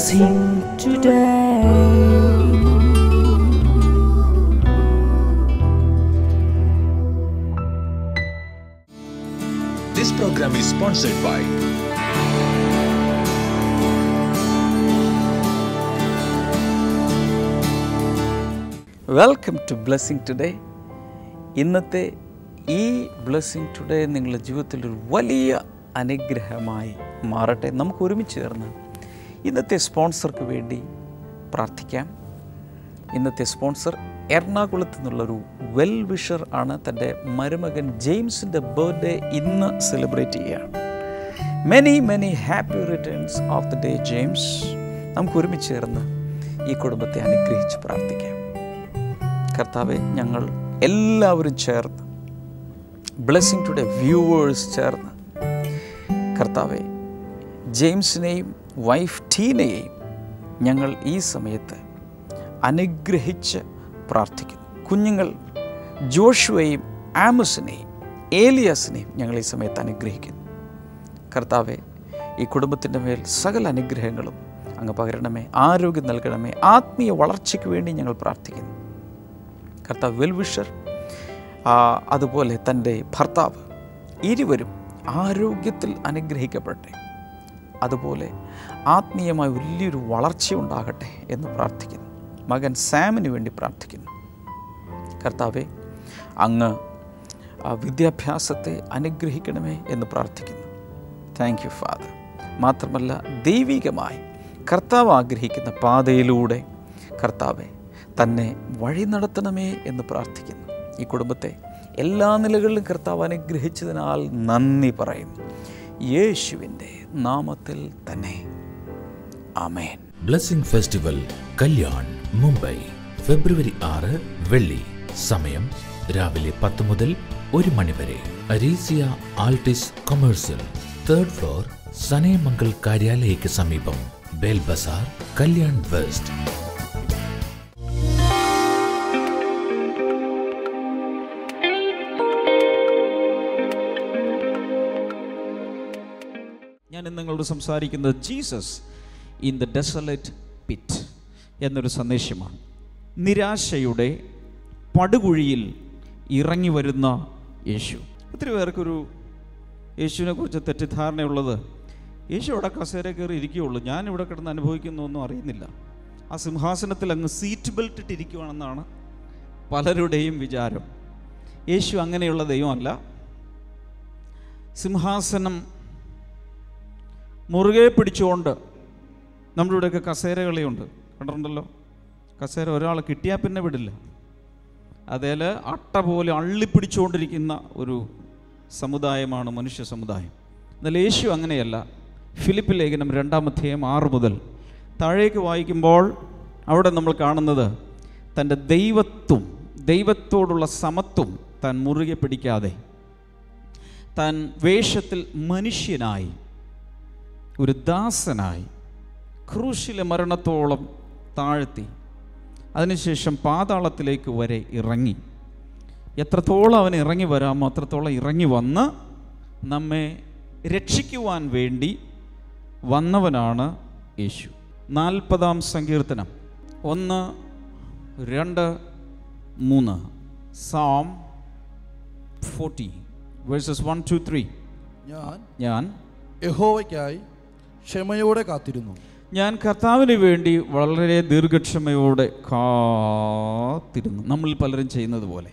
blessing today. This program is sponsored by welcome to blessing today. ഇന്നത്തെ ഈ blessing today നിങ്ങളുടെ ജീവിതത്തിലൊരു വലിയ അനുഗ്രഹമായി മാറട്ടെ. നമുക്ക് ഒരുമിച്ച് ചേർന്ന് ഇന്നത്തെ സ്പോൺസർക്ക് വേണ്ടി പ്രാർത്ഥിക്കാം. ഇന്നത്തെ സ്പോൺസർ എറണാകുളത്ത് നിന്നുള്ളൊരു വെൽ വിഷർ ആണ്. തൻ്റെ മരുമകൻ ജെയിംസിൻ്റെ ബർത്ത്ഡേ ഇന്ന് സെലിബ്രേറ്റ് ചെയ്യുകയാണ്. Many happy returns of the day James. നമുക്ക് ഒരുമിച്ച് ചേർന്ന് ഈ കുടുംബത്തെ അനുഗ്രഹിച്ച് പ്രാർത്ഥിക്കാം. കർത്താവെ, ഞങ്ങൾ എല്ലാവരും ചേർന്ന് ബ്ലെസ്സിങ് ടുഡേ വ്യൂവേഴ്സ് ചേർന്ന് കർത്താവെ, ജെയിംസിനെയും വൈഫ് ടീനയെയും ഞങ്ങൾ ഈ സമയത്ത് അനുഗ്രഹിച്ച് പ്രാർത്ഥിക്കുന്നു. കുഞ്ഞുങ്ങൾ ജോഷുവയെയും ആമസിനെയും ഏലിയാസിനെയും ഞങ്ങൾ ഈ സമയത്ത് അനുഗ്രഹിക്കുന്നു. കർത്താവെ, ഈ കുടുംബത്തിൻ്റെ മേൽ സകല അനുഗ്രഹങ്ങളും അങ്ങ് പകരണമേ, ആരോഗ്യം നൽകണമേ, ആത്മീയ വളർച്ചയ്ക്ക് വേണ്ടി ഞങ്ങൾ പ്രാർത്ഥിക്കുന്നു. കർത്താവ് വെൽവിഷർ അതുപോലെ തൻ്റെ ഭർത്താവ് ഇരുവരും ആരോഗ്യത്തിൽ അനുഗ്രഹിക്കപ്പെടട്ടെ. അതുപോലെ ആത്മീയമായ വലിയൊരു വളർച്ച ഉണ്ടാകട്ടെ എന്ന് പ്രാർത്ഥിക്കുന്നു. മകൻ സാമിന് വേണ്ടി പ്രാർത്ഥിക്കുന്നു. കർത്താവെ, അങ്ങ് വിദ്യാഭ്യാസത്തെ അനുഗ്രഹിക്കണമേ എന്ന് പ്രാർത്ഥിക്കുന്നു. Thank you father. മാത്രമല്ല, ദൈവികമായി കർത്താവ് ആഗ്രഹിക്കുന്ന പാതയിലൂടെ കർത്താവെ തന്നെ വഴി നടത്തണമേ എന്ന് പ്രാർത്ഥിക്കുന്നു. ഈ കുടുംബത്തെ എല്ലാ നിലകളിലും കർത്താവ് അനുഗ്രഹിച്ചതിനാൽ നന്ദി പറയുന്നു. യേശുവിൻ്റെ നാമത്തിൽ തന്നെ, ആമേൻ. Blessing festival Kalyan Mumbai February 6 വെള്ളി. സമയം രാവിലെ 10 മുതൽ 1 മണി വരെ. അരീസിയ ആൾട്ടിസ് കൊമേഴ്സ്യൽ, 3rd ഫ്ലോർ, സനയമംഗൽ കാര്യാലയയ്ക്ക് സമീപം, ബേൽ ബസാർ, കല്യാൺ വെസ്റ്റ്. ഞാൻ ഇന്ന് നിങ്ങളോട് സംസാരിക്കുന്നത് Jesus in the desolate pit എന്നൊരു സന്ദേശമാണ്. നിരാശയുടെ പടുകുഴിയിൽ ഇറങ്ങി വരുന്ന യേശു. ഒത്തിരി പേർക്കൊരു യേശുവിനെ കുറിച്ച് തെറ്റിദ്ധാരണയുള്ളത്, യേശു അവിടെ കസേര കയറി ഇരിക്കുകയുള്ളൂ, ഞാനിവിടെ കിടന്ന് അനുഭവിക്കുന്നൊന്നും അറിയുന്നില്ല, ആ സിംഹാസനത്തിൽ അങ്ങ് സീറ്റ് ബെൽറ്റ് ഇട്ടിരിക്കുകയാണെന്നാണ് പലരുടെയും വിചാരം. യേശു അങ്ങനെയുള്ള ദൈവമല്ല. സിംഹാസനം മുറുകെ പിടിച്ചുകൊണ്ട്, നമ്മുടെ ഇവിടെയൊക്കെ കസേരകളിയുണ്ട്, കണ്ടിട്ടുണ്ടല്ലോ. കസേര ഒരാൾ കിട്ടിയാൽ പിന്നെ വിടില്ല. അതിൽ അട്ട പോലെ അള്ളിപ്പിടിച്ചുകൊണ്ടിരിക്കുന്ന ഒരു സമുദായമാണ് മനുഷ്യ സമുദായം. എന്നാൽ യേശു അങ്ങനെയല്ല. ഫിലിപ്പ് ലേഖനം 2-ാം അധ്യായം 6 മുതൽ താഴേക്ക് വായിക്കുമ്പോൾ അവിടെ നമ്മൾ കാണുന്നത്, തൻ്റെ ദൈവത്തോടുള്ള സമത്വം താൻ മുറുകെ പിടിക്കാതെ, താൻ വേഷത്തിൽ മനുഷ്യനായി, ഒരു ദാസനായി ക്രൂശിലെ മരണത്തോളം താഴ്ത്തി, അതിനുശേഷം പാതാളത്തിലേക്ക് വരെ ഇറങ്ങി. എത്രത്തോളം അവൻ ഇറങ്ങി വരാമോ അത്രത്തോളം ഇറങ്ങി വന്ന് നമ്മെ രക്ഷിക്കുവാൻ വേണ്ടി വന്നവനാണ് യേശു. 40-ാം സങ്കീർത്തനം 1, 2, 3. Psalm 40 verses 1, 2, 3. ഞാൻ യഹോവയ്ക്കായി ക്ഷമയോടെ കാത്തിരുന്നു. ഞാൻ കർത്താവിന് വേണ്ടി വളരെ ദീർഘക്ഷമയോടെ കാത്തിരുന്നു. നമ്മൾ പലരും ചെയ്യുന്നത് പോലെ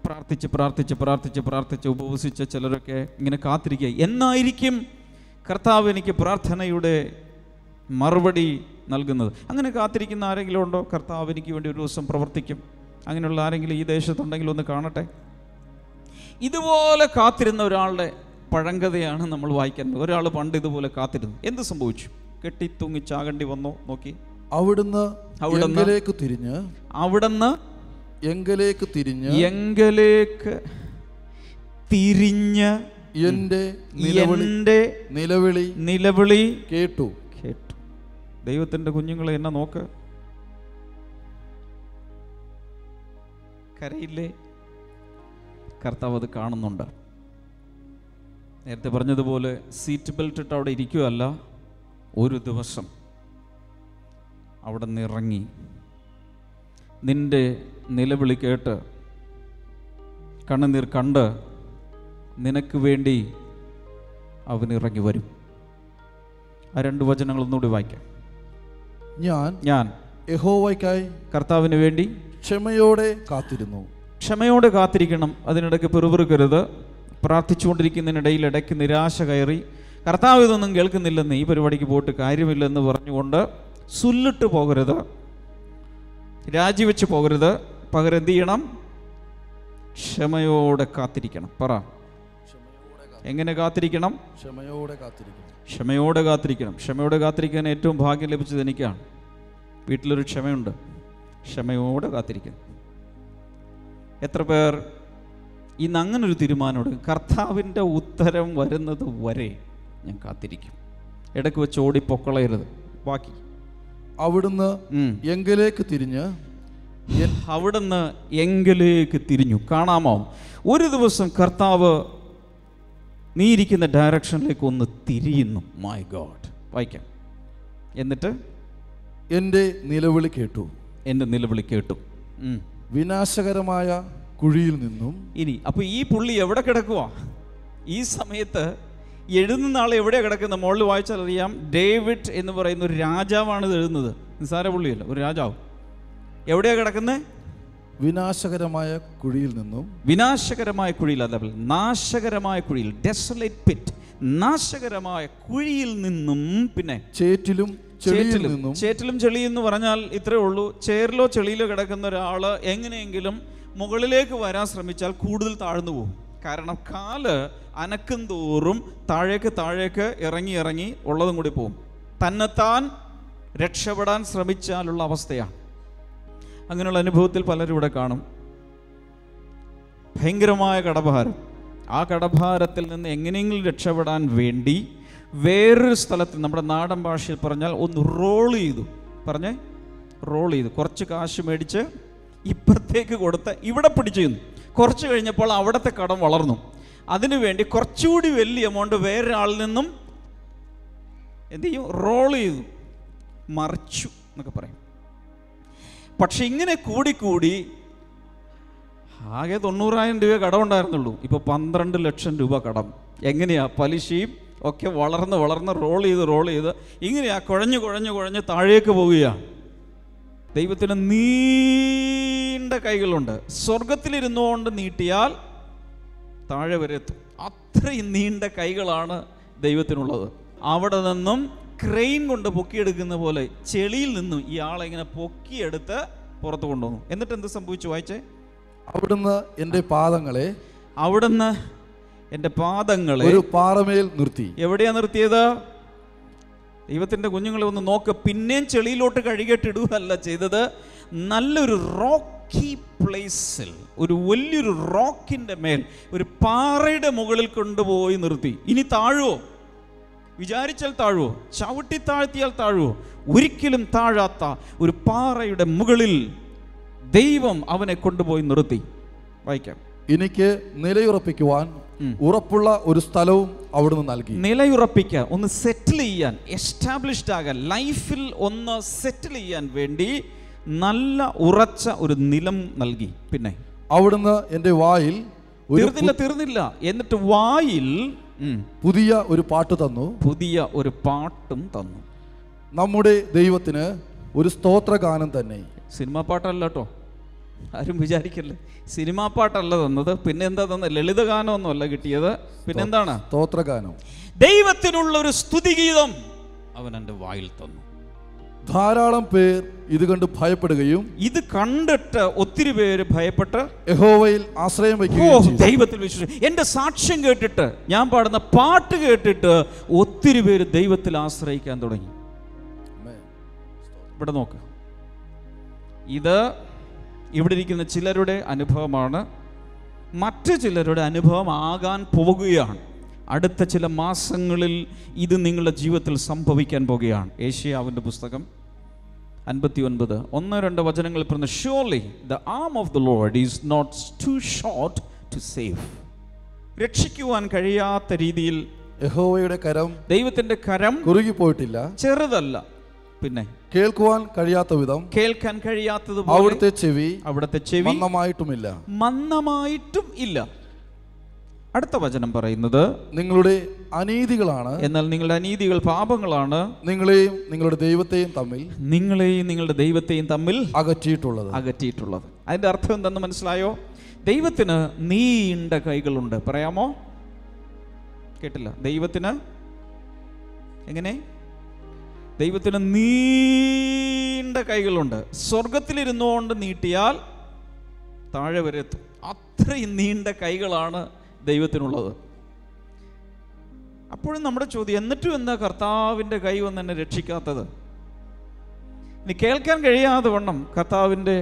പ്രാർത്ഥിച്ച് ഉപവസിച്ച ചിലരൊക്കെ ഇങ്ങനെ കാത്തിരിക്കുക, എന്നായിരിക്കും കർത്താവ് എനിക്ക് പ്രാർത്ഥനയുടെ മറുപടി നൽകുന്നത്. അങ്ങനെ കാത്തിരിക്കുന്ന ആരെങ്കിലും ഉണ്ടോ? കർത്താവ് എനിക്ക് വേണ്ടി ഒരു ദിവസം പ്രവർത്തിക്കും, അങ്ങനെയുള്ള ആരെങ്കിലും ഈ ദേശത്തുണ്ടെങ്കിൽ ഒന്ന് കാണട്ടെ. ഇതുപോലെ കാത്തിരുന്ന ഒരാളുടെ പഴങ്കഥയാണ് നമ്മൾ വായിക്കുന്നത്. ഒരാൾ പണ്ട് ഇതുപോലെ കാത്തിരുന്നു. എന്ത് സംഭവിച്ചു? കെട്ടിത്തൂങ്ങി ചാകേണ്ടി വന്നോ? നോക്കി, അവിടുന്ന് തിരിഞ്ഞ് എന്റെ നിലവിളി കേട്ടു. ദൈവത്തിൻ്റെ കുഞ്ഞുങ്ങളെ എന്നെ നോക്ക്, കരയില്ലേ? കർത്താവ് അത് കാണുന്നുണ്ട്. നേരത്തെ പറഞ്ഞതുപോലെ സീറ്റ് ബെൽറ്റ് ഇട്ട് അവിടെ ഇരിക്കുകയല്ല, ഒരു ദിവസം അവിടെ നിന്ന് ഇറങ്ങി നിൻ്റെ നിലവിളി കേട്ട് കണ്ണുനീർ കണ്ട് നിനക്ക് വേണ്ടി അവൻ ഇറങ്ങി വരും. ആ 2 വചനങ്ങൾ ഒന്നുകൂടി വായിക്കാം. ഞാൻ യഹോവയ്ക്കായി കർത്താവിന് വേണ്ടി ക്ഷമയോടെ കാത്തിരുന്നു. ക്ഷമയോടെ കാത്തിരിക്കണം. അതിനിടയ്ക്ക് പിറുപിറുക്കരുത്. പ്രാർത്ഥിച്ചുകൊണ്ടിരിക്കുന്നതിനിടയിൽ ഇടയ്ക്ക് നിരാശ കയറി കർത്താവ് ഇതൊന്നും കേൾക്കുന്നില്ലെന്ന്, ഈ പരിപാടിക്ക് പോയിട്ട് കാര്യമില്ലെന്ന് പറഞ്ഞുകൊണ്ട് സുല്ലിട്ട് പോകരുത്, രാജിവെച്ച് പോകരുത്. പകരം എന്ത് ചെയ്യണം? ക്ഷമയോടെ കാത്തിരിക്കണം. പറ, എങ്ങനെ കാത്തിരിക്കണം? ക്ഷമയോടെ കാത്തിരിക്കണം. ക്ഷമയോടെ കാത്തിരിക്കണം. ക്ഷമയോടെ കാത്തിരിക്കാൻ ഏറ്റവും ഭാഗ്യം ലഭിച്ചത് എനിക്കാണ്. വീട്ടിലൊരു ക്ഷമയുണ്ട്. ക്ഷമയോടെ കാത്തിരിക്കണം. എത്ര പേർ ഇന്ന് അങ്ങനൊരു തീരുമാനമെടുക്കും? കർത്താവിൻ്റെ ഉത്തരം വരുന്നത് വരെ ഞാൻ കാത്തിരിക്കും. ഇടയ്ക്ക് വെച്ച് ഓടിപ്പൊക്കളയരുത്. ബാക്കി അവിടുന്ന് എങ്കിലേക്ക് തിരിഞ്ഞ് അവിടുന്ന് എങ്കിലേക്ക് തിരിഞ്ഞു. കാണാമോ? ഒരു ദിവസം കർത്താവ് നീ ഇരിക്കുന്ന ഡയറക്ഷനിലേക്ക് ഒന്ന് തിരിയുന്നു. My God. വായിക്കാം. എന്നിട്ട് എൻ്റെ നിലവിളി കേട്ടു. എൻ്റെ നിലവിളി കേട്ടു. വിനാശകരമായ കുഴിയിൽ നിന്നും. ഇനി അപ്പോൾ ഈ പുള്ളി എവിടെ കിടക്കുവാ ഈ സമയത്ത്? എഴുതുന്ന ആൾ എവിടെയാണ് കിടക്കുന്നത്? മുകളിൽ വായിച്ചാൽ അറിയാം. ഡേവിഡ് എന്ന് പറയുന്ന ഒരു രാജാവാണ് ഇത് എഴുതുന്നത്. നിസ്സാര പുള്ളിയല്ല, ഒരു രാജാവ്. എവിടെയാണ് കിടക്കുന്നത്? വിനാശകരമായ കുഴിയിൽ നിന്നും. വിനാശകരമായ കുഴിയിൽ, അതേപോലെ നാശകരമായ കുഴിയിൽ, ഡെസലേറ്റ് പിറ്റ്, നാശകരമായ കുഴിയിൽ നിന്നും. പിന്നെ ചേറ്റിലും ചെളി എന്ന് പറഞ്ഞാൽ ഇത്രേ ഉള്ളൂ. ചേറിലോ ചെളിയിലോ കിടക്കുന്ന ഒരാൾ എങ്ങനെയെങ്കിലും മുകളിലേക്ക് വരാൻ ശ്രമിച്ചാൽ കൂടുതൽ താഴ്ന്നു പോകും. കാരണം കാല് അനക്കും തോറും താഴേക്ക് ഇറങ്ങി ഉള്ളതും കൂടി പോകും. തന്നെത്താൻ രക്ഷപ്പെടാൻ ശ്രമിച്ചാലുള്ള അവസ്ഥയാണ്. അങ്ങനെയുള്ള അനുഭവത്തിൽ പലരും ഇവിടെ കാണും. ഭയങ്കരമായ കടഭാരം. ആ കടഭാരത്തിൽ നിന്ന് എങ്ങനെയെങ്കിലും രക്ഷപ്പെടാൻ വേണ്ടി വേറൊരു സ്ഥലത്ത്, നമ്മുടെ നാടൻ ഭാഷയിൽ പറഞ്ഞാൽ ഒന്ന് റോൾ ചെയ്തു. കുറച്ച് കാശ് മേടിച്ച് ഇപ്പുറത്തേക്ക് കൊടുത്ത് ഇവിടെ പിടിച്ചു. കുറച്ച് കഴിഞ്ഞപ്പോൾ അവിടുത്തെ കടം വളർന്നു. അതിനുവേണ്ടി കുറച്ചുകൂടി വലിയ എമൗണ്ട് വേറൊരാളിൽ നിന്നും എന്ത് ചെയ്യും? റോൾ ചെയ്തു, മറിച്ചു എന്നൊക്കെ പറയും. പക്ഷെ ഇങ്ങനെ കൂടി ആകെ 90,000 രൂപ കടം ഉണ്ടായിരുന്നുള്ളൂ. ഇപ്പോൾ 12 ലക്ഷം രൂപ കടം. എങ്ങനെയാ? പലിശയും ഒക്കെ വളർന്ന് റോൾ ചെയ്ത് ഇങ്ങനെയാ കുഴഞ്ഞ് താഴേക്ക് പോവുകയാണ്. ദൈവത്തിന് നീണ്ട കൈകളുണ്ട്. സ്വർഗത്തിലിരുന്നുകൊണ്ട് നീട്ടിയാൽ താഴെ വരെ എത്തും. അത്രയും നീണ്ട കൈകളാണ് ദൈവത്തിനുള്ളത്. അവിടെ നിന്നും ക്രെയിൻ കൊണ്ട് പൊക്കിയെടുക്കുന്ന പോലെ ചെളിയിൽ നിന്നും ഇയാളെ ഇങ്ങനെ പൊക്കിയെടുത്ത് പുറത്ത് കൊണ്ടുവന്നു. എന്നിട്ട് എന്ത് സംഭവിച്ചു? വായിച്ചേ. അവിടുന്ന് എൻ്റെ പാദങ്ങളെ ഒരു പാറമേൽ നിർത്തി. എവിടെയാ നിർത്തിയത്? ദൈവത്തിൻ്റെ കുഞ്ഞുങ്ങളെ ഒന്ന് നോക്ക്. പിന്നെയും ചെളിയിലോട്ട് കഴുകിയിട്ടിടുകയല്ല ചെയ്തത്. നല്ലൊരു റോക്കി പ്ലേസിൽ, ഒരു വലിയൊരു റോക്കിൻ്റെ മേൽ, ഒരു പാറയുടെ മുകളിൽ കൊണ്ടുപോയി നിർത്തി. ഇനി താഴുവോ? വിചാരിച്ചാൽ താഴുവോ? ചവിട്ടി താഴ്ത്തിയാൽ താഴുവോ? ഒരിക്കലും താഴാത്ത ഒരു പാറയുടെ മുകളിൽ ദൈവം അവനെ കൊണ്ടുപോയി നിർത്തി. വായിക്കാം. എനിക്ക് നിലയുറപ്പിക്കുവാൻ ഉറപ്പുള്ള ഒരു സ്ഥലവും അവിടുന്ന് നൽകി. നിലയുറപ്പിക്കാൻ, ഒന്ന് സെറ്റിൽ ചെയ്യാൻ, എസ്റ്റാബ്ലിഷ്ഡ് ആകാൻ, ലൈഫിൽ ഒന്ന് സെറ്റിൽ ചെയ്യാൻ വേണ്ടി നല്ല ഉറച്ച ഒരു നിലം നൽകി. പിന്നെ അവിടുന്ന് എൻ്റെ വായിൽ തീർന്നില്ല. എന്നിട്ട് വായിൽ പുതിയ ഒരു പാട്ട് തന്നു. പുതിയ ഒരു പാട്ടും തന്നു. നമ്മുടെ ദൈവത്തിന് ഒരു സ്തോത്രഗാനം തന്നെ. സിനിമാ പാട്ടല്ല കേട്ടോ, ആരും വിചാരിക്കല്ലേ. സിനിമാ പാട്ടല്ല തന്നത്. പിന്നെ എന്താ തന്നത്? ലളിതഗാനമൊന്നും അല്ല കിട്ടിയത്. പിന്നെന്താണ്? സ്തോത്രഗാനം. ദൈവത്തിനുള്ള ഒരു സ്തുതിഗീതം അവൻ എൻ്റെ വായിൽ തന്നു. ധാരാളം പേർ ഇത് കണ്ട് ഭയപ്പെടുകയും, ഇത് കണ്ടിട്ട് ഒത്തിരി പേര് ഭയപ്പെട്ട് യഹോവയിൽ ആശ്രയം വയ്ക്കുകയും, ദൈവത്തിൽ വിശ്വസിച്ചു. എൻ്റെ സാക്ഷ്യം കേട്ടിട്ട്, ഞാൻ പാടുന്ന പാട്ട് കേട്ടിട്ട് ഒത്തിരി പേര് ദൈവത്തിൽ ആശ്രയിക്കാൻ തുടങ്ങി. ഇവിടെ നോക്ക്. ഇത് ഇവിടെ ഇരിക്കുന്ന ചിലരുടെ അനുഭവമാണ്. മറ്റു ചിലരുടെ അനുഭവം ആകാൻ പോകുകയാണ്. അടുത്ത ചില മാസങ്ങളിൽ ഇത് നിങ്ങളുടെ ജീവിതത്തിൽ സംഭവിക്കാൻ പോകുകയാണ്. ഏശയ്യാവിൻ്റെ പുസ്തകം 59 1-2 വചനങ്ങളിൽ പറയുന്നു, Surely the arm of the Lord is not too short to save. രക്ഷിക്കുവാൻ കഴിയാത്ത രീതിയിൽ യഹോവയുടെ കരം, ദൈവത്തിൻ്റെ കരം കുറുകി പോയിട്ടില്ല, ചെറുതല്ല. പിന്നെ കേൾക്കുവാൻ കഴിയാത്ത വിധം കേൾക്കാൻ കഴിയാത്തത് അവിടുത്തെ ചെവി മന്ദമായിട്ടും ഇല്ല. അടുത്ത വചനം പറയുന്നത്, നിങ്ങളുടെ അനീതികളാണ്, എന്നാൽ നിങ്ങളുടെ അനീതികൾ പാപങ്ങളാണ് നിങ്ങളെയും നിങ്ങളുടെ ദൈവത്തെയും തമ്മിൽ അകറ്റിയിട്ടുള്ളത്. അതിന്റെ അർത്ഥം എന്തെന്ന് മനസ്സിലായോ? ദൈവത്തിന് നീണ്ട കൈകളുണ്ട്. പറയാമോ? കേട്ടില്ല. ദൈവത്തിന് നീണ്ട കൈകളുണ്ട്. സ്വർഗത്തിലിരുന്നുകൊണ്ട് നീട്ടിയാൽ താഴെ വരെ എത്തും. അത്രയും നീണ്ട കൈകളാണ് ദൈവത്തിനുള്ളത്. അപ്പോഴും നമ്മുടെ ചോദ്യം, എന്നിട്ടും എന്താ കർത്താവിൻ്റെ കൈ വന്ന് എന്നെ രക്ഷിക്കാത്തത്? ഇനി കേൾക്കാൻ കഴിയാതെ വണ്ണം കർത്താവിൻ്റെ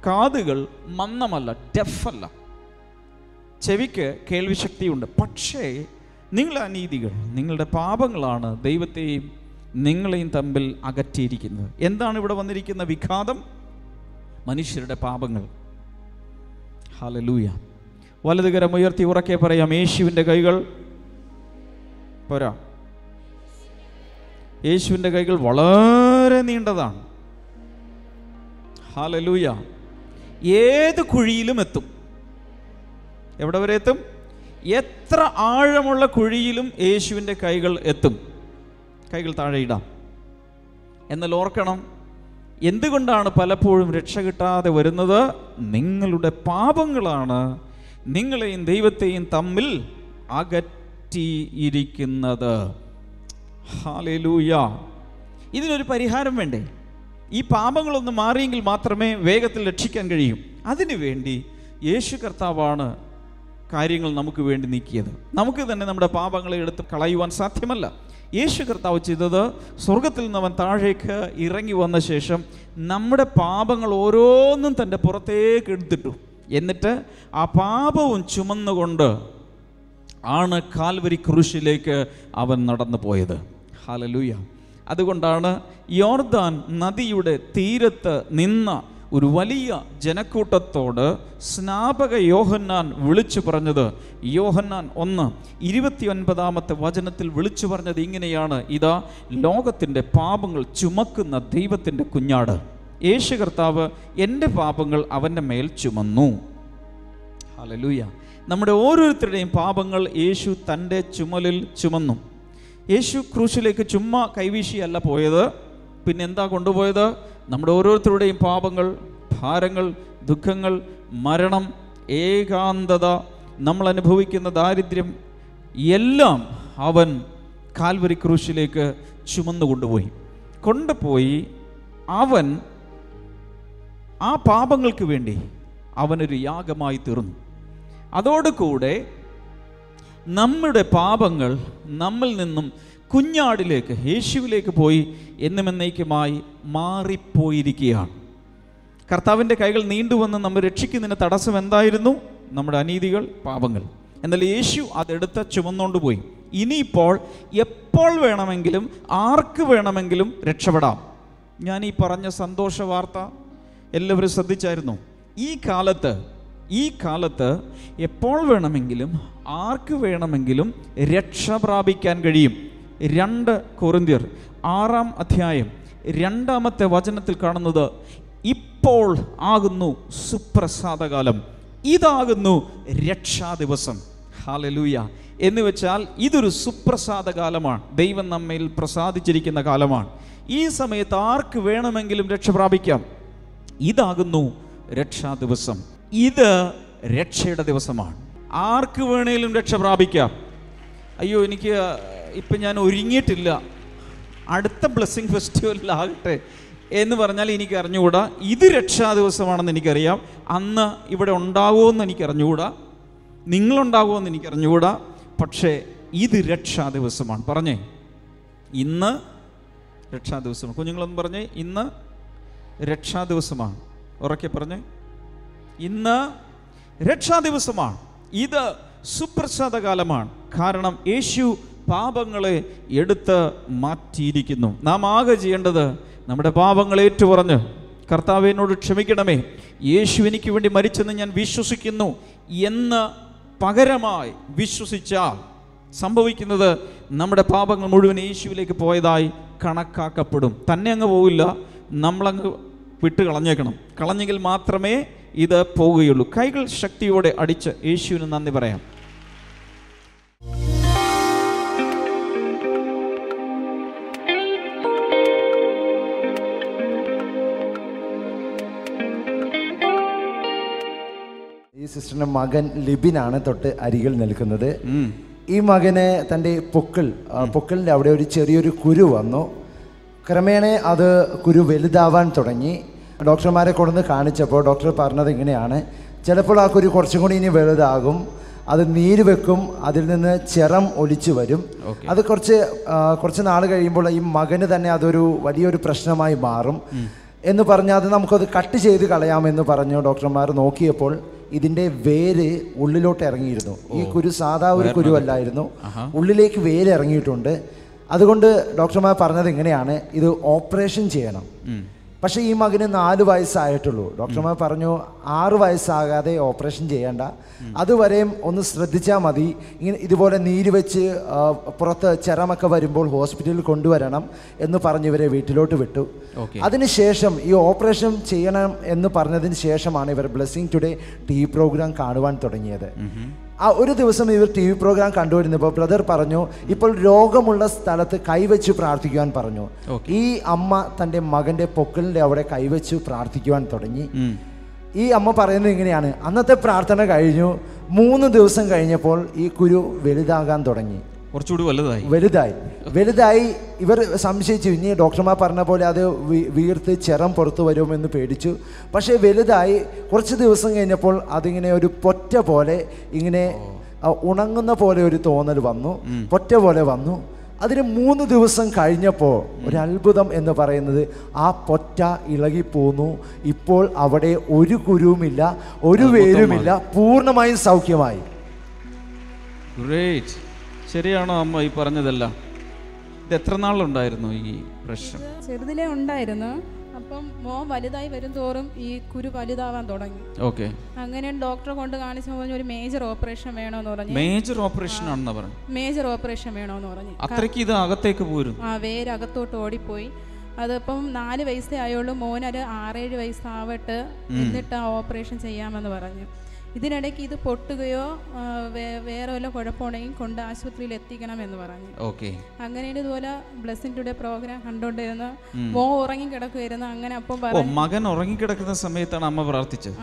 കാതുകൾ മന്ദമല്ല, ഡെഫല്ല, ചെവിക്ക് കേൾവിശക്തിയുണ്ട്. പക്ഷേ നിങ്ങളുടെ അനീതികൾ, നിങ്ങളുടെ പാപങ്ങളാണ് ദൈവത്തെയും നിങ്ങളെയും തമ്മിൽ അകറ്റിയിരിക്കുന്നത്. എന്താണ് ഇവിടെ വന്നിരിക്കുന്ന വിഘാതം? മനുഷ്യരുടെ പാപങ്ങൾ. ഹല്ലേലൂയ. വലതുകരം ഉയർത്തി ഉറക്കെ പറയാം, യേശുവിൻ്റെ കൈകൾ പോരാ, യേശുവിൻ്റെ കൈകൾ വളരെ നീണ്ടതാണ്. ഹല്ലേലൂയ. ഏത് കുഴിയിലും എത്തും. എവിടെ വരെ എത്തും? എത്ര ആഴമുള്ള കുഴിയിലും യേശുവിൻ്റെ കൈകൾ എത്തും. കൈകൾ താഴെ ഇടാം. എന്നാൽ ഓർക്കണം, എന്തുകൊണ്ടാണ് പലപ്പോഴും രക്ഷ കിട്ടാതെ വരുന്നത്? നിങ്ങളുടെ പാപങ്ങളാണ് നിങ്ങളെയും ദൈവത്തെയും തമ്മിൽ അകറ്റിയിരിക്കുന്നത്. ഹല്ലേലൂയ. ഇതിനൊരു പരിഹാരം വേണ്ടേ? ഈ പാപങ്ങളൊന്ന് മാറിയെങ്കിൽ മാത്രമേ വേഗത്തിൽ രക്ഷിക്കാൻ കഴിയൂ. അതിനുവേണ്ടി യേശു കർത്താവാണ് കാര്യങ്ങൾ നമുക്ക് വേണ്ടി നീക്കിയത്. നമുക്ക് തന്നെ നമ്മുടെ പാപങ്ങളെ എടുത്ത് കളയുവാൻ സാധ്യമല്ല. യേശു കർത്താവ് ചെയ്തത്, സ്വർഗത്തിൽ നിന്ന് അവൻ താഴേക്ക് ഇറങ്ങി വന്ന ശേഷം നമ്മുടെ പാപങ്ങൾ ഓരോന്നും തൻ്റെ പുറത്തേക്ക് എടുത്തിട്ടു. എന്നിട്ട് ആ പാപവും ചുമന്നുകൊണ്ട് ആണ് കാൽവരി ക്രൂശിലേക്ക് അവൻ നടന്നു പോയത്. ഹല്ലേലൂയ. അതുകൊണ്ടാണ് യോർദാൻ നദിയുടെ തീരത്ത് നിന്ന ഒരു വലിയ ജനക്കൂട്ടത്തോട് സ്നാപക യോഹന്നാൻ വിളിച്ചു പറഞ്ഞത്. യോഹന്നാൻ 1:29 വചനത്തിൽ വിളിച്ചു പറഞ്ഞത് ഇങ്ങനെയാണ്: ഇതാ ലോകത്തിൻ്റെ പാപങ്ങൾ ചുമക്കുന്ന ദൈവത്തിൻ്റെ കുഞ്ഞാട്. യേശു കർത്താവ് എൻ്റെ പാപങ്ങൾ അവൻ്റെ മേൽ ചുമന്നു. ഹല്ലേലൂയ. നമ്മുടെ ഓരോരുത്തരുടെയും പാപങ്ങൾ യേശു തൻ്റെ ചുമലിൽ ചുമന്നു. യേശു ക്രൂശിലേക്ക് ചുമ്മാ കൈവീശിയല്ല പോയത്. പിന്നെ എന്താ കൊണ്ടുപോയത്? നമ്മുടെ ഓരോരുത്തരുടെയും പാപങ്ങൾ, ഭാരങ്ങൾ, ദുഃഖങ്ങൾ, മരണം, ഏകാന്തത, നമ്മൾ അനുഭവിക്കുന്ന ദാരിദ്ര്യം എല്ലാം അവൻ കാൽവരി ക്രൂശിലേക്ക് ചുമന്നു കൊണ്ടുപോയി അവൻ ആ പാപങ്ങൾക്ക് വേണ്ടി അവനൊരു യാഗമായി തീർന്നു. അതോടുകൂടെ നമ്മുടെ പാപങ്ങൾ നമ്മിൽ നിന്നും കുഞ്ഞാടിലേക്ക്, യേശുവിലേക്ക് പോയി എന്നുമെന്നേക്കുമായി മാറിപ്പോയിരിക്കുകയാണ്. കർത്താവിൻ്റെ കൈകൾ നീണ്ടുവന്ന് നമ്മെ രക്ഷിക്കുന്നതിന് തടസ്സം എന്തായിരുന്നു? നമ്മുടെ അനീതികൾ, പാപങ്ങൾ. എന്നാൽ യേശു അതെടുത്ത് ചുമന്നുകൊണ്ട് പോയി. ഇനിയിപ്പോൾ എപ്പോൾ വേണമെങ്കിലും ആർക്ക് വേണമെങ്കിലും രക്ഷപ്പെടാം. ഞാൻ ഈ പറഞ്ഞ സന്തോഷ വാർത്ത എല്ലാവരും ശ്രദ്ധിച്ചായിരുന്നു. ഈ കാലത്ത് എപ്പോൾ വേണമെങ്കിലും ആർക്ക് വേണമെങ്കിലും രക്ഷ പ്രാപിക്കാൻ കഴിയും. 2 കൊരിന്ത്യർ 6:2 വചനത്തിൽ കാണുന്നത്, ഇപ്പോൾ ആകുന്നു സുപ്രസാദകാലം, ഇതാകുന്നു രക്ഷാദിവസം. ഹല്ലേലൂയ. എന്ന് വെച്ചാൽ ഇതൊരു സുപ്രസാദകാലമാണ്. ദൈവം നമ്മിൽ പ്രസാദിച്ചിരിക്കുന്ന കാലമാണ്. ഈ സമയത്ത് ആർക്ക് വേണമെങ്കിലും രക്ഷ പ്രാപിക്കാം. ഇതാകുന്നു രക്ഷാദിവസം. ഇത് രക്ഷയുടെ ദിവസമാണ്. ആർക്ക് വേണേലും രക്ഷ പ്രാപിക്കാം. അയ്യോ, എനിക്ക് ഇപ്പം ഞാൻ ഒരുങ്ങിയിട്ടില്ല, അടുത്ത ബ്ലെസ്സിങ് ഫെസ്റ്റിവലിലാകട്ടെ എന്ന് പറഞ്ഞാൽ എനിക്ക് അറിഞ്ഞുകൂടാ. ഇത് രക്ഷാ ദിവസമാണെന്ന് എനിക്കറിയാം. അന്ന് ഇവിടെ ഉണ്ടാകുമെന്ന് എനിക്കറിഞ്ഞുകൂടാ, നിങ്ങളുണ്ടാകുമെന്ന് എനിക്കറിഞ്ഞുകൂടാ. പക്ഷേ ഇത് രക്ഷാ ദിവസമാണ്. പറഞ്ഞേ, ഇന്ന് രക്ഷാ ദിവസമാണ്. കുഞ്ഞുങ്ങളൊന്നും പറഞ്ഞേ, ഇന്ന് രക്ഷാ ദിവസമാണ്. ഉറക്കെ പറഞ്ഞേ, ഇന്ന് രക്ഷാ ദിവസമാണ്. ഇത് സുപ്രസാദകാലമാണ്. കാരണം യേശു പാപങ്ങളെ എടുത്ത് മാറ്റിയിരിക്കുന്നു. നാം ആകെ ചെയ്യേണ്ടത് നമ്മുടെ പാപങ്ങൾ ഏറ്റുപറഞ്ഞ്, കർത്താവേ എന്നോട് ക്ഷമിക്കണമേ, യേശു എനിക്ക് വേണ്ടി മരിച്ചെന്ന് ഞാൻ വിശ്വസിക്കുന്നു എന്ന് പകരമായി വിശ്വസിച്ചാൽ സംഭവിക്കുന്നത് നമ്മുടെ പാപങ്ങൾ മുഴുവൻ യേശുവിലേക്ക് പോയതായി കണക്കാക്കപ്പെടും. തന്നെ അങ്ങ് പോവില്ല, നമ്മളങ്ങ് വിട്ട് കളഞ്ഞെങ്കിൽ മാത്രമേ ഇത് പോവുകയുള്ളൂ. കൈകൾ ശക്തിയോടെ അടിച്ച് യേശുവിന് നന്ദി പറയാം. ഈ സിസ്റ്ററിൻ്റെ മകൻ ലിബിനാണ് തൊട്ട് അരികിൽ നിൽക്കുന്നത്. ഈ മകന് തൻ്റെ പൊക്കിളിൻ്റെ അവിടെ ഒരു ചെറിയൊരു കുരു വന്നു. ക്രമേണ അത് കുരു വലുതാവാൻ തുടങ്ങി. ഡോക്ടർമാരെ കൊണ്ടുവന്ന് കാണിച്ചപ്പോൾ ഡോക്ടർ പറഞ്ഞത് ഇങ്ങനെയാണ്, ചിലപ്പോൾ ആ കുരു കുറച്ചും കൂടി ഇനി വലുതാകും, അത് നീര് വെക്കും, അതിൽ നിന്ന് ചെറം ഒലിച്ചു വരും. അത് കുറച്ച് നാൾ കഴിയുമ്പോൾ ഈ മകന് തന്നെ അതൊരു വലിയൊരു പ്രശ്നമായി മാറും എന്ന് പറഞ്ഞാൽ അത് നമുക്കത് കട്ട് ചെയ്ത് കളയാമെന്ന് പറഞ്ഞു. ഡോക്ടർമാർ നോക്കിയപ്പോൾ ഇതിൻ്റെ വേര് ഉള്ളിലോട്ട് ഇറങ്ങിയിരുന്നു. ഈ കുരു സാധാ ഒരു കുരുവല്ലായിരുന്നു, ഉള്ളിലേക്ക് വേര് ഇറങ്ങിയിട്ടുണ്ട്. അതുകൊണ്ട് ഡോക്ടർമാർ പറഞ്ഞത് ഇങ്ങനെയാണ്, ഇത് ഓപ്പറേഷൻ ചെയ്യണം. പക്ഷേ ഈ മകന് 4 വയസ്സായിട്ടുള്ളൂ. ഡോക്ടർമാർ പറഞ്ഞു 6 വയസ്സാകാതെ ഓപ്പറേഷൻ ചെയ്യേണ്ട, അതുവരെയും ഒന്ന് ശ്രദ്ധിച്ചാൽ മതി. ഇതുപോലെ നീര് വെച്ച് പുറത്ത് ചെറമൊക്കെ വരുമ്പോൾ ഹോസ്പിറ്റലിൽ കൊണ്ടുവരണം എന്ന് പറഞ്ഞ് ഇവരെ വീട്ടിലോട്ട് വിട്ടു. അതിനുശേഷം ഈ ഓപ്പറേഷൻ ചെയ്യണം എന്ന് പറഞ്ഞതിന് ശേഷമാണ് ഇവർ ബ്ലെസ്സിങ് ടുഡേ TV പ്രോഗ്രാം കാണുവാൻ തുടങ്ങിയത്. ആ ഒരു ദിവസം ഇവർ TV പ്രോഗ്രാം കണ്ടുവരുന്നപ്പോൾ ബ്രദർ പറഞ്ഞു, ഇപ്പോൾ രോഗമുള്ള സ്ഥലത്ത് കൈവച്ച് പ്രാർത്ഥിക്കുവാൻ പറഞ്ഞു. ഈ അമ്മ തൻ്റെ മകൻ്റെ പൊക്കിളിൻ്റെ അവിടെ കൈവച്ച് പ്രാർത്ഥിക്കുവാൻ തുടങ്ങി. ഈ അമ്മ പറയുന്നത് ഇങ്ങനെയാണ്, അന്നത്തെ പ്രാർത്ഥന കഴിഞ്ഞു, 3 ദിവസം കഴിഞ്ഞപ്പോൾ ഈ കുരു വലുതാകാൻ തുടങ്ങി. കുറച്ചുകൂടി വലുതായി ഇവർ സംശയിച്ചു, ഇനി ഡോക്ടർമാർ പറഞ്ഞ പോലെ അത് വീർത്ത് ചെറം പുറത്തു വരുമെന്ന് പേടിച്ചു. പക്ഷേ വലുതായി കുറച്ച് ദിവസം കഴിഞ്ഞപ്പോൾ അതിങ്ങനെ ഒരു പൊറ്റ പോലെ ഇങ്ങനെ ഉണങ്ങുന്ന പോലെ ഒരു തോന്നൽ വന്നു, പൊറ്റ പോലെ വന്നു. അതിന് 3 ദിവസം കഴിഞ്ഞപ്പോൾ ഒരു അത്ഭുതം എന്ന് പറയുന്നത്, ആ പൊറ്റ ഇളകിപ്പോന്നു. ഇപ്പോൾ അവിടെ ഒരു കുരുവുമില്ല, ഒരു വേരുമില്ല, പൂർണ്ണമായും സൗഖ്യമായി. ശരിയാണോ അമ്മ ഈ പറഞ്ഞതെല്ലാം? ഇത് എത്ര നാളുണ്ടായിരുന്നു ഈ പ്രശ്നം? ചെറുതിലേ ഉണ്ടായിരുന്നു. അപ്പം മോൻ വലുതായി വരും തോറും ഈ കുരു വലുതാവാൻ തുടങ്ങി. ഓക്കെ. അങ്ങനെ ഡോക്ടറെ കൊണ്ട് കാണിച്ചപ്പോൾ പറഞ്ഞു ഒരു മേജർ ഓപ്പറേഷൻ വേണമെന്ന് പറഞ്ഞു. മേജർ ഓപ്പറേഷൻ ആണെന്ന് പറഞ്ഞു. മേജർ ഓപ്പറേഷൻ വേണമെന്ന് പറഞ്ഞു. അത്രയ്ക്ക് ഇത് അകത്തേക്ക് പോരും. വേരകത്തോട്ട് ഓടിപ്പോയി. അതിപ്പം 4 വയസ്സേ ആയുള്ളൂ. മോനൊരു 6-7 വയസ്സാവട്ടെ, എന്നിട്ട് ആ ഓപ്പറേഷൻ ചെയ്യാമെന്ന് പറഞ്ഞു. ഇതിനിടയ്ക്ക് ഇത് പൊട്ടുകയോ വേറെ വല്ല കുഴപ്പമുണ്ടെങ്കിൽ കൊണ്ട് ആശുപത്രിയിൽ എത്തിക്കണമെന്ന് പറഞ്ഞു. അങ്ങനെ ഇതുപോലെ ബ്ലെസ്സിങ് ടുഡേ പ്രോഗ്രാം കണ്ടോണ്ടിരുന്ന മോൻ ഉറങ്ങിക്കിടക്കുമായിരുന്നു. അങ്ങനെ അപ്പം മകൻ ഉറങ്ങിക്കിടക്കുന്ന സമയത്താണ് അമ്മ പ്രാർത്ഥിച്ചത്.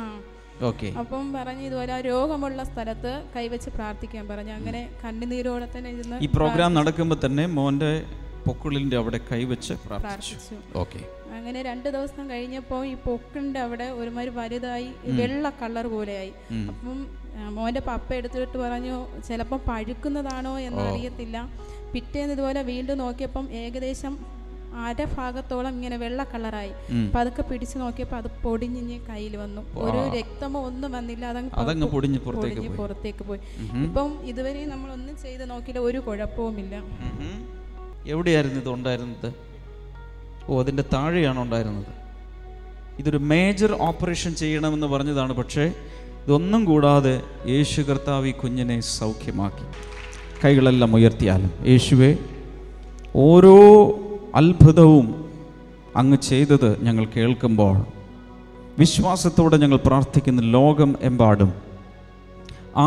അപ്പം പറഞ്ഞു ഇതുപോലെ രോഗമുള്ള സ്ഥലത്ത് കൈവച്ച് പ്രാർത്ഥിക്കാൻ പറഞ്ഞു. അങ്ങനെ കണ്ണുനീരോടെ തന്നെ ഇരുന്ന് ഈ പ്രോഗ്രാം നടക്കുമ്പോൾ തന്നെ മോന്റെ പൊക്കിളിന്റെ അവിടെ കൈവച്ച് പ്രാർത്ഥിച്ചു. അങ്ങനെ 2 ദിവസം കഴിഞ്ഞപ്പോൾ ഈ പൊക്കിളിന്റെ അവിടെ ഒരുമാതിരി വലുതായി വെള്ള കളർ പോലെയായി. അപ്പം മോന്റെ പപ്പ എടുത്തിട്ട് പറഞ്ഞു ചിലപ്പോൾ പഴുക്കുന്നതാണോ എന്നറിയത്തില്ല. പിറ്റേന്ന് ഇതുപോലെ വീണ്ടും നോക്കിയപ്പം ഏകദേശം അരഭാഗത്തോളം ഇങ്ങനെ വെള്ള കളറായി. പതുക്കെ പിടിച്ചു നോക്കിയപ്പോൾ അത് പൊടിഞ്ഞ് കയ്യിൽ വന്നു. ഒരു രക്തമോ ഒന്നും വന്നില്ല, അതങ്ങ് പൊടിഞ്ഞ് പുറത്തേക്ക് പോയി. ഇപ്പം ഇതുവരെ നമ്മളൊന്നും ചെയ്ത് നോക്കിയില്ല, ഒരു കുഴപ്പവുമില്ല. എവിടെയായിരുന്നു ഇത് ഉണ്ടായിരുന്നത്? അതിൻ്റെ താഴെയാണ് ഉണ്ടായിരുന്നത്. ഇതൊരു മേജർ ഓപ്പറേഷൻ ചെയ്യണമെന്ന് പറഞ്ഞതാണ്. പക്ഷേ ഇതൊന്നും കൂടാതെ യേശു കർത്താവ് ഈ കുഞ്ഞിനെ സൗഖ്യമാക്കി. കൈകളെല്ലാം ഉയർത്തിയാലും യേശുവേ, ഓരോ അത്ഭുതവും അങ്ങ് ചെയ്തത് ഞങ്ങൾ കേൾക്കുമ്പോൾ വിശ്വാസത്തോടെ ഞങ്ങൾ പ്രാർത്ഥിക്കുന്ന ലോകം എമ്പാടും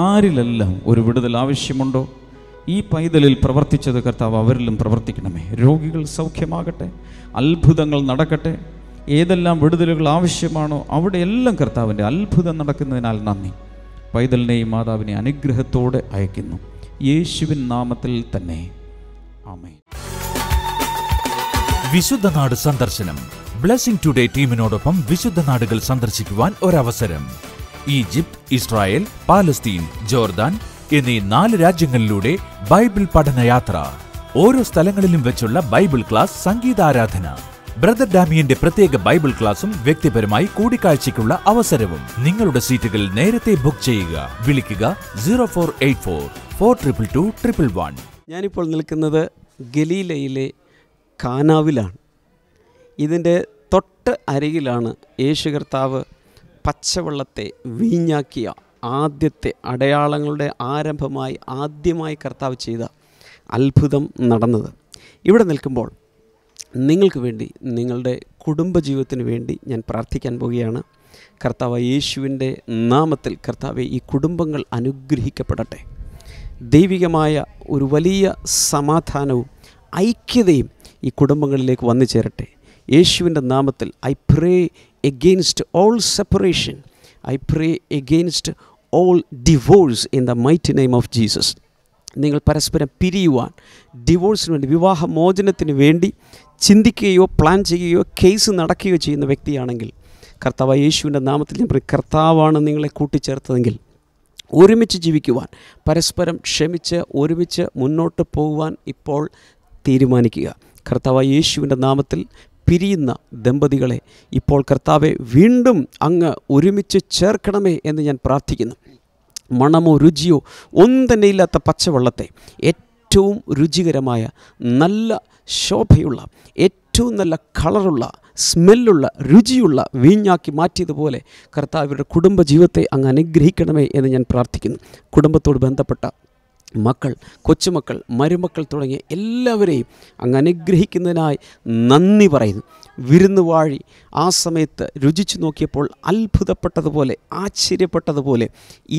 ആരിലെല്ലാം ഒരു വിടുതൽ ആവശ്യമുണ്ടോ ഈ പൈതലിൽ പ്രവർത്തിച്ചത് കർത്താവ് അവരിലും പ്രവർത്തിക്കണമേ. രോഗികൾ സൗഖ്യമാകട്ടെ, അത്ഭുതങ്ങൾ നടക്കട്ടെ. ഏതെല്ലാം വിടുതലുകൾ ആവശ്യമാണോ അവിടെയെല്ലാം കർത്താവിൻ്റെ അത്ഭുതം നടക്കുന്നതിനാൽ നന്ദി. പൈതലിനെയും മാതാവിനെ അനുഗ്രഹത്തോടെ അയക്കുന്നു, യേശുവിൻ നാമത്തിൽ തന്നെ. ആമേൻ. വിശുദ്ധ നാട് സന്ദർശനം. ബ്ലെസ്സിംഗ് ടുഡേ ടീമിനോടൊപ്പം വിശുദ്ധ നാടുകൾ സന്ദർശിക്കുവാൻ ഒരവസരം. ഈജിപ്ത്, ഇസ്രായേൽ, പാലസ്തീൻ, ജോർദാൻ എന്നീ 4 രാജ്യങ്ങളിലൂടെ ബൈബിൾ പഠനയാത്ര. ഓരോ സ്ഥലങ്ങളിലും വെച്ചുള്ള ബൈബിൾ ക്ലാസ്, സംഗീതാരാധന, ബ്രദർ ഡാമിയന്റെ പ്രത്യേക ബൈബിൾ ക്ലാസും വ്യക്തിപരമായി കൂടിക്കാഴ്ചയ്ക്കുള്ള അവസരവും. നിങ്ങളുടെ സീറ്റുകൾ നേരത്തെ ബുക്ക് ചെയ്യുക. വിളിക്കുക 0484-422-111. ഞാനിപ്പോൾ നിൽക്കുന്നത് ഗലീലയിലെ കാനാവിലാണ്. ഇതിൻ്റെ തൊട്ട് അരികിലാണ് യേശു കർത്താവ് പച്ചവെള്ളത്തെ വീഞ്ഞാക്കിയ ആദ്യത്തെ അടയാളങ്ങളുടെ ആരംഭമായി ആദ്യമായി കർത്താവ് ചെയ്ത അത്ഭുതം നടന്നത്. ഇവിടെ നിൽക്കുമ്പോൾ നിങ്ങൾക്ക് വേണ്ടി, നിങ്ങളുടെ കുടുംബജീവിതത്തിന് വേണ്ടി ഞാൻ പ്രാർത്ഥിക്കാൻ പോവുകയാണ്. കർത്താവ് യേശുവിൻ്റെ നാമത്തിൽ കർത്താവെ, ഈ കുടുംബങ്ങൾ അനുഗ്രഹിക്കപ്പെടട്ടെ. ദൈവികമായ ഒരു വലിയ സമാധാനവും ഐക്യതയും ഈ കുടുംബങ്ങളിലേക്ക് വന്നു ചേരട്ടെ. യേശുവിൻ്റെ നാമത്തിൽ I pray against all separation, I pray against all divorce in the mighty name of Jesus. നിങ്ങൾ പരസ്പരം പിരിയുവാൻ, ഡിവോഴ്സിന് വേണ്ടി, വിവാഹമോചനത്തിന് വേണ്ടി ചിന്തിക്കുകയോ പ്ലാൻ ചെയ്യുകയോ കേസ് നടക്കുകയോ ചെയ്യുന്ന വ്യക്തിയാണെങ്കിൽ, കർത്താവ് യേശുവിൻ്റെ നാമത്തിൽ ഞാൻ പറയും, കർത്താവാണ് നിങ്ങളെ കൂട്ടിച്ചേർത്തതെങ്കിൽ ഒരുമിച്ച് ജീവിക്കുവാൻ, പരസ്പരം ക്ഷമിച്ച് ഒരുമിച്ച് മുന്നോട്ട് പോകുവാൻ ഇപ്പോൾ തീരുമാനിക്കുക. കർത്താവ് യേശുവിൻ്റെ നാമത്തിൽ പിരിയുന്ന ദമ്പതികളെ ഇപ്പോൾ കർത്താവെ വീണ്ടും അങ്ങ് ഒരുമിച്ച് ചേർക്കണമേ എന്ന് ഞാൻ പ്രാർത്ഥിക്കുന്നു. മണമോ രുചിയോ ഒന്നും തന്നെ ഇല്ലാത്ത പച്ചവെള്ളത്തെ ഏറ്റവും രുചികരമായ, നല്ല ശോഭയുള്ള, ഏറ്റവും നല്ല കളറുള്ള, സ്മെല്ലുള്ള, രുചിയുള്ള വീഞ്ഞാക്കി മാറ്റിയതുപോലെ കർത്താവിൻ്റെ കുടുംബജീവിതത്തെ അങ്ങ് അനുഗ്രഹിക്കണമേ എന്ന് ഞാൻ പ്രാർത്ഥിക്കുന്നു. കുടുംബത്തോട് ബന്ധപ്പെട്ട മക്കൾ, കൊച്ചുമക്കൾ, മരുമക്കൾ തുടങ്ങിയ എല്ലാവരെയും അങ്ങ് അനുഗ്രഹിക്കുന്നതിനായി നന്ദി പറയുന്നു. വിരുന്നുവാഴി ആ സമയത്ത് രുചിച്ചു നോക്കിയപ്പോൾ അത്ഭുതപ്പെട്ടതുപോലെ, ആശ്ചര്യപ്പെട്ടതുപോലെ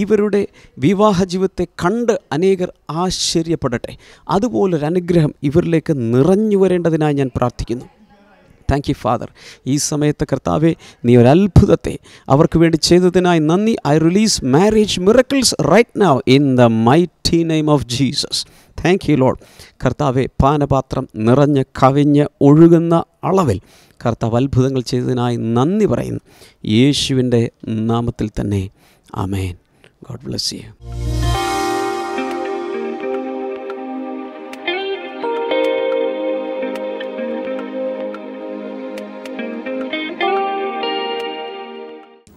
ഇവരുടെ വിവാഹ ജീവിതത്തെ കണ്ട് അനേകർ ആശ്ചര്യപ്പെടട്ടെ. അതുപോലൊരു അനുഗ്രഹം ഇവരിലേക്ക് നിറഞ്ഞു വരേണ്ടതിനായി ഞാൻ പ്രാർത്ഥിക്കുന്നു. Thank you father. ഈ സമയത്ത് കർത്താവെ, നീ ഒരത്ഭുതത്തെ അവർക്ക് വേണ്ടി ചെയ്തതിനായി നന്ദി. I release marriage miracles right now in the mighty name of Jesus. Thank you Lord. കർത്താവെ, പാനപാത്രം നിറഞ്ഞ് കവിഞ്ഞ് ഒഴുകുന്ന അളവിൽ കർത്താവ് അത്ഭുതങ്ങൾ ചെയ്തതിനായി നന്ദി പറയുന്നു. യേശുവിൻ്റെ നാമത്തിൽ തന്നെ ആമേൻ. God bless U.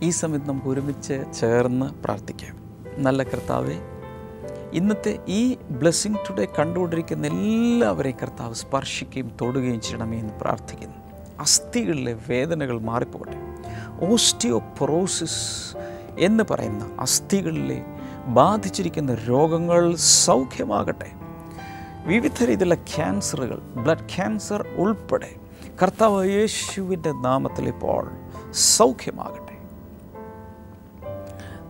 ഈ സമയത്ത് നമുക്ക് ഒരുമിച്ച് ചേർന്ന് പ്രാർത്ഥിക്കാം. നല്ല കർത്താവെ, ഇന്നത്തെ ഈ ബ്ലെസ്സിങ് ടുഡേ കണ്ടുകൊണ്ടിരിക്കുന്ന എല്ലാവരെയും കർത്താവ് സ്പർശിക്കുകയും തൊടുകയും ചെയ്യണമേ എന്ന് പ്രാർത്ഥിക്കുന്നു. അസ്ഥികളിലെ വേദനകൾ മാറിപ്പോകട്ടെ. ഓസ്റ്റിയോപൊറോസിസ് എന്ന് പറയുന്ന അസ്ഥികളിലെ ബാധിച്ചിരിക്കുന്ന രോഗങ്ങൾ സൗഖ്യമാകട്ടെ. വിവിധ രീതിയിലുള്ള ക്യാൻസറുകൾ, ബ്ലഡ് ക്യാൻസർ ഉൾപ്പെടെ കർത്താവ് യേശുവിൻ്റെ നാമത്തിൽ ഇപ്പോൾ സൗഖ്യമാകട്ടെ.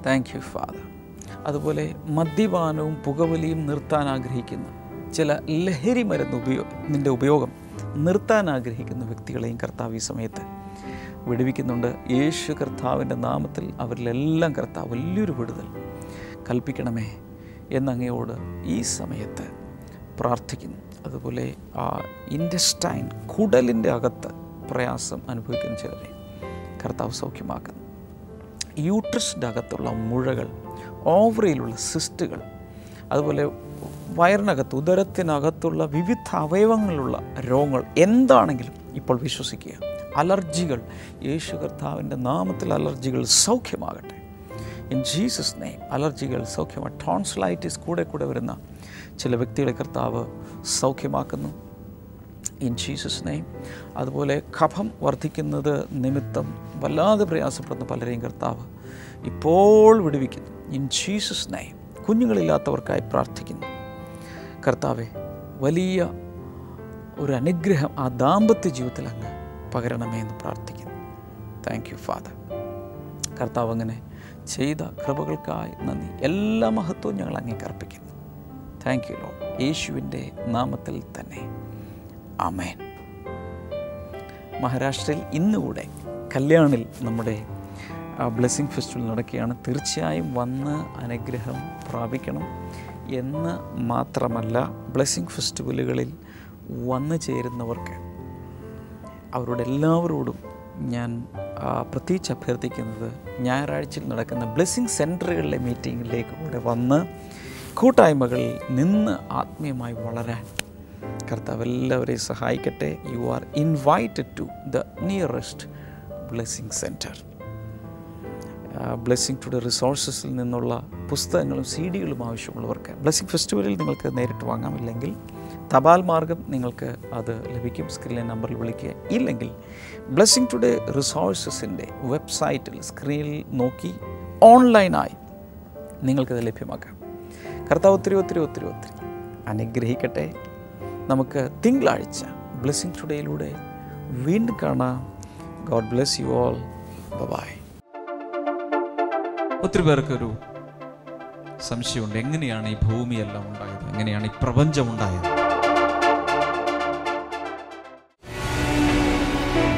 Thank you father. അതുപോലെ മദ്യപാനവും പുകവലിയും നിർത്താൻ ആഗ്രഹിക്കുന്ന, ചില ലഹരി മരുന്നിൻ്റെ ഉപയോഗം നിർത്താൻ ആഗ്രഹിക്കുന്ന വ്യക്തികളെയും കർത്താവ് ഈ സമയത്ത് വിടുവിക്കുന്നുണ്ട്. യേശു കർത്താവിൻ്റെ നാമത്തിൽ അവരിലെല്ലാം കർത്താവ് വലിയൊരു വിടുതൽ കൽപ്പിക്കണമേ എന്നങ്ങയോട് ഈ സമയത്ത് പ്രാർത്ഥിക്കുന്നു. അതുപോലെ ആ ഇൻറ്റസ്റ്റൈൻ, കുടലിൻ്റെ അകത്ത് പ്രയാസം അനുഭവിക്കുന്ന ചിലരെ കർത്താവ് സൗഖ്യമാക്കുന്നു. യൂട്രസിൻ്റെ അകത്തുള്ള മുഴകൾ, ഓവറിയിലുള്ള സിസ്റ്റുകൾ, അതുപോലെ വയറിനകത്ത്, ഉദരത്തിനകത്തുള്ള വിവിധ അവയവങ്ങളുള്ള രോഗങ്ങൾ എന്താണെങ്കിലും ഇപ്പോൾ വിശ്വസിക്കുക. അലർജികൾ, യേശു കർത്താവിൻ്റെ നാമത്തിൽ അലർജികൾ സൗഖ്യമാകട്ടെ. ഇൻ ജീസസ് നെയിം അലർജികൾ സൗഖ്യമാകട്ടെ. ടോൺസിലൈറ്റിസ് കൂടെ വരുന്ന ചില വ്യക്തികളെ കർത്താവ് സൗഖ്യമാക്കുന്നു. In Jesus name. അതുപോലെ കഫം വർദ്ധിക്കുന്നത് നിമിത്തം വല്ലാതെ പ്രയാസപ്പെടുന്ന പലരെയും കർത്താവ് ഇപ്പോൾ വിടുവിക്കുന്നു. In Jesus name. കുഞ്ഞുങ്ങളില്ലാത്തവർക്കായി പ്രാർത്ഥിക്കുന്നു. കർത്താവെ, വലിയ ഒരു അനുഗ്രഹം ആ ദാമ്പത്യ ജീവിതത്തിൽ അങ്ങ് പകരണമേ എന്ന് പ്രാർത്ഥിക്കുന്നു. Thank you father. കർത്താവ് അങ്ങനെ ചെയ്ത കൃപകൾക്കായി നന്ദി. എല്ലാ മഹത്വവും ഞങ്ങൾ അങ്ങേക്ക് അർപ്പിക്കുന്നു. Thank you Lord. യേശുവിൻ്റെ നാമത്തിൽ തന്നെ ആമേൻ. മഹാരാഷ്ട്രയിൽ ഇന്നുകൂടെ കല്യാണിൽ നമ്മുടെ ബ്ലെസ്സിങ് ഫെസ്റ്റിവൽ നടക്കുകയാണ്. തീർച്ചയായും വന്ന് അനുഗ്രഹം പ്രാപിക്കണം എന്ന് മാത്രമല്ല, ബ്ലെസ്സിങ് ഫെസ്റ്റിവലുകളിൽ വന്നു ചേരുന്നവർക്ക് അവരോട് എല്ലാവരോടും ഞാൻ പ്രത്യേകിച്ച് അഭ്യർത്ഥിക്കുന്നത്, ഞായറാഴ്ചയിൽ നടക്കുന്ന ബ്ലെസ്സിങ് സെൻറ്ററുകളിലെ മീറ്റിങ്ങിലേക്ക് കൂടെ വന്ന് കൂട്ടായ്മകളിൽ നിന്ന് ആത്മീയമായി വളരാൻ കർത്താവ് എല്ലാവരെയും സഹായിക്കട്ടെ. You are invited to the nearest blessing centre. Blessing today റിസോഴ്സസിൽ നിന്നുള്ള പുസ്തകങ്ങളും CD-കളും ആവശ്യമുള്ളവർക്ക് ബ്ലെസ്സിങ് ഫെസ്റ്റിവലിൽ നിങ്ങൾക്ക് നേരിട്ട് വാങ്ങാമില്ലെങ്കിൽ തപാൽ മാർഗം നിങ്ങൾക്ക് അത് ലഭിക്കും. സ്ക്രീനിലെ നമ്പറിൽ വിളിക്കുക. ഇല്ലെങ്കിൽ ബ്ലെസ്സിങ് ടുഡേ റിസോഴ്സസിൻ്റെ വെബ്സൈറ്റിൽ സ്ക്രീനിൽ നോക്കി ഓൺലൈനായി നിങ്ങൾക്കത് ലഭ്യമാക്കാം. കർത്താവ് ഒത്തിരി ഒത്തിരി ഒത്തിരി ഒത്തിരി അനുഗ്രഹിക്കട്ടെ. നമുക്ക് തിങ്കളാഴ്ച ബ്ലെസ്സിംഗ് ടുഡേയിലൂടെ വീണ്ടും കാണാം. God bless you all. Bye. ഒത്തിരി പേർക്കൊരു സംശയമുണ്ട്, എങ്ങനെയാണ് ഈ ഭൂമിയെല്ലാം ഉണ്ടായത്, എങ്ങനെയാണ് ഈ പ്രപഞ്ചം ഉണ്ടായത്?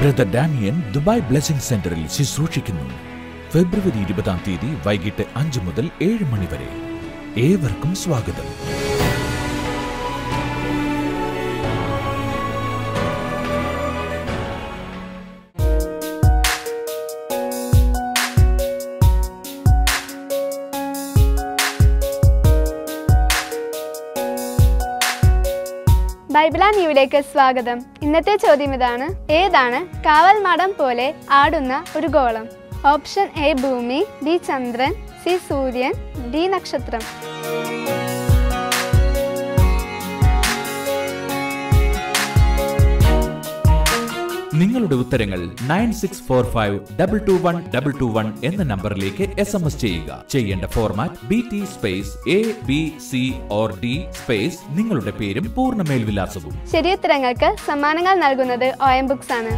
ബ്രദർ ഡാമിയൻ ദുബായ് ബ്ലെസ്സിംഗ് സെന്ററിൽ ശുശ്രൂഷിക്കുന്നു. ഫെബ്രുവരി 20 വൈകിട്ട് 5 മുതൽ 7 മണി വരെ. ഏവർക്കും സ്വാഗതം. ബൈബിള ന്യൂവിലേക്ക് സ്വാഗതം. ഇന്നത്തെ ചോദ്യം ഇതാണ്: ഏതാണ് കാവൽ മാടം പോലെ ആടുന്ന ഒരു ഗോളം? ഓപ്ഷൻ എ ഭൂമി, ബി ചന്ദ്രൻ, സി സൂര്യൻ, ഡി നക്ഷത്രം. നിങ്ങളുടെ ഉത്തരങ്ങൾ 9645221221 എന്ന നമ്പറിലേക്ക് SMS ചെയ്യുക. ചെയ്യേണ്ട format BT space ABC or D space നിങ്ങളുടെ പേരും പൂർണ്ണ മേൽവിലാസവും. ശരിയുത്തരങ്ങൾക്ക് സമ്മാനങ്ങൾ നൽകുന്നത് OM ബുക്സ് ആണ്.